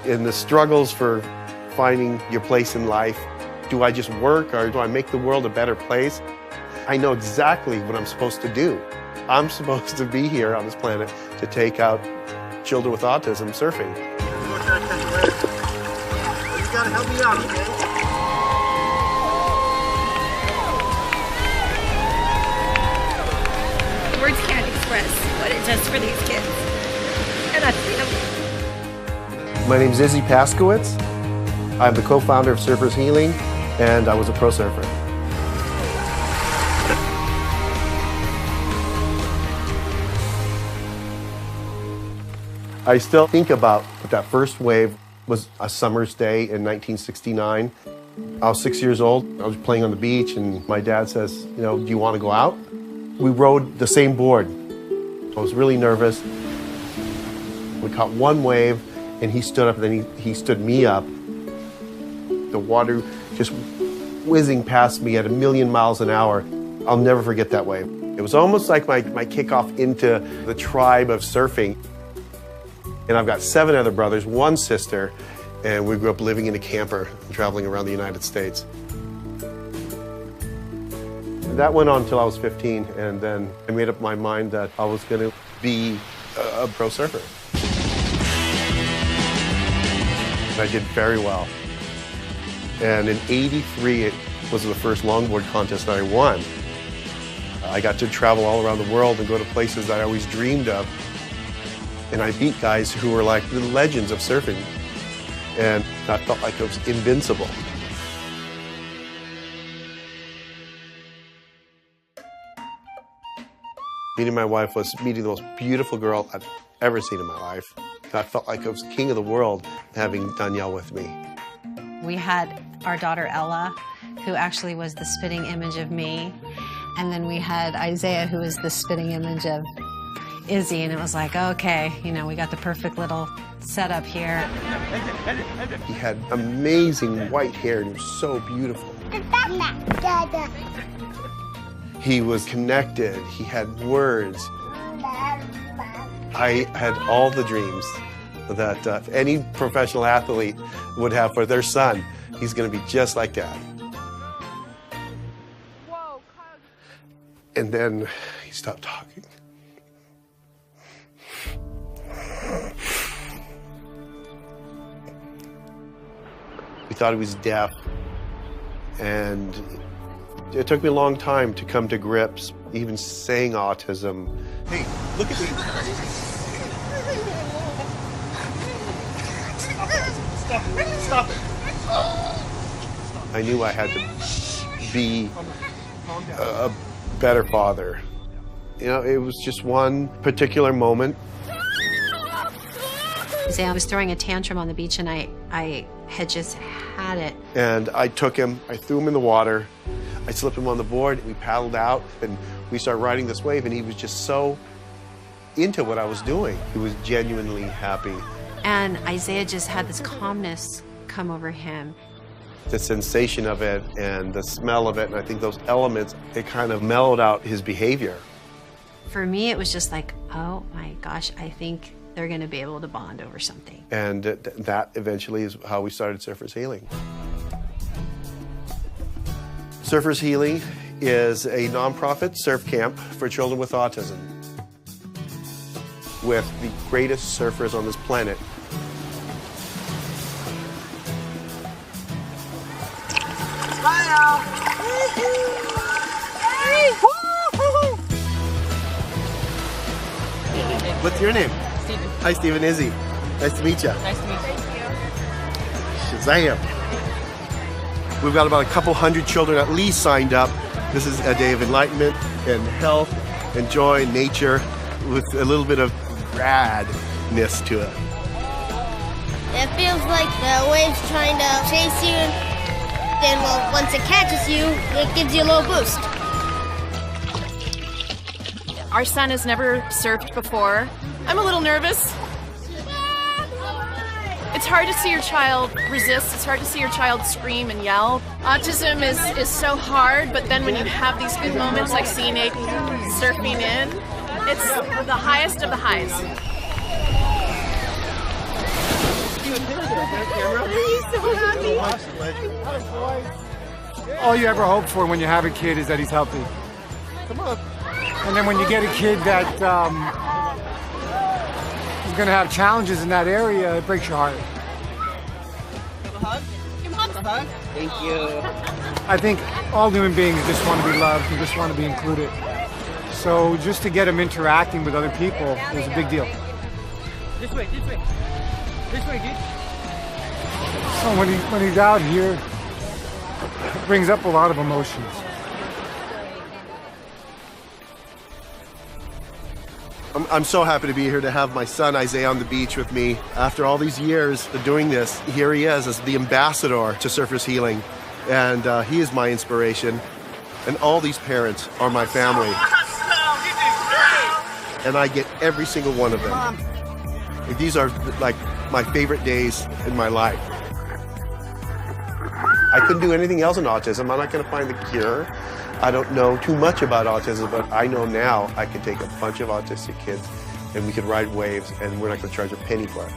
in the struggles for finding your place in life. Do I just work or do I make the world a better place? I know exactly what I'm supposed to do. I'm supposed to be here on this planet to take out children with autism surfing. You gotta help me out, okay? Words can't express what it does for these kids. And I feel. My name's Izzy Paskowitz. I'm the co-founder of Surfers Healing, and I was a pro surfer. I still think about that first wave was a summer's day in 1969. I was 6 years old. I was playing on the beach, and my dad says, you know, do you want to go out? We rode the same board. I was really nervous. We caught one wave, and he stood up, and then he stood me up. The water just whizzing past me at 1,000,000 miles an hour. I'll never forget that wave. It was almost like my kickoff into the tribe of surfing. And I've got 7 other brothers, 1 sister, and we grew up living in a camper, traveling around the United States. That went on until I was 15, and then I made up my mind that I was going to be a pro surfer. I did very well. And in '83, it was the first longboard contest that I won. I got to travel all around the world and go to places that I always dreamed of. And I beat guys who were like the legends of surfing. And I felt like I was invincible. Meeting my wife was meeting the most beautiful girl I've ever seen in my life. I felt like I was king of the world having Danielle with me. We had our daughter Ella, who actually was the spitting image of me. And then we had Isaiah, who was the spitting image of Izzy, and it was like, okay, you know, we got the perfect little setup here. He had amazing white hair, and he was so beautiful. He was connected, he had words. I had all the dreams that any professional athlete would have for their son. He's gonna be just like Dad. And then he stopped talking. We thought he was deaf, and it took me a long time to come to grips, even saying autism. Hey, look at me. Stop it. I knew I had to be a better father. You know, it was just one particular moment. I was throwing a tantrum on the beach, and I had just had it. And I took him, I threw him in the water, I slipped him on the board, and we paddled out, and we started riding this wave, and he was just so into what I was doing. He was genuinely happy. And Isaiah just had this calmness come over him. The sensation of it and the smell of it, and I think those elements, it kind of mellowed out his behavior. For me, it was just like, oh my gosh, I think they're going to be able to bond over something. And that eventually is how we started Surfers Healing. Surfers Healing is a nonprofit surf camp for children with autism, with the greatest surfers on this planet. Smile! What's your name? Steven. Hi, Stephen. Izzy. Nice to meet you. Nice to meet you. Shazam. We've got about a couple hundred children at least signed up. This is a day of enlightenment and health and joy and nature with a little bit of radness to it. It feels like the wave's trying to chase you. Then, well, once it catches you, it gives you a little boost. Our son has never surfed before. I'm a little nervous. It's hard to see your child resist. It's hard to see your child scream and yell. Autism is so hard, but then when you have these good moments like seeing Aiden surfing in, it's the highest of the highs. you a picture. Camera. He's so happy. All you ever hope for when you have a kid is that he's healthy. Come on. And then when you get a kid that is going to have challenges in that area, it breaks your heart. Give a hug. Give a hug. Thank you. I think all human beings just want to be loved and just want to be included. So just to get him interacting with other people is a big deal. This way, this way. This way, dude. So when he's out here, it brings up a lot of emotions. I'm so happy to be here to have my son Isaiah on the beach with me. After all these years of doing this, here he is as the ambassador to surfers healing. And he is my inspiration. And all these parents are my family. And I get every single one of them. These are like my favorite days in my life. I couldn't do anything else in autism. I'm not going to find the cure. I don't know too much about autism, but I know now I can take a bunch of autistic kids and we could ride waves and we're not going to charge a penny for it.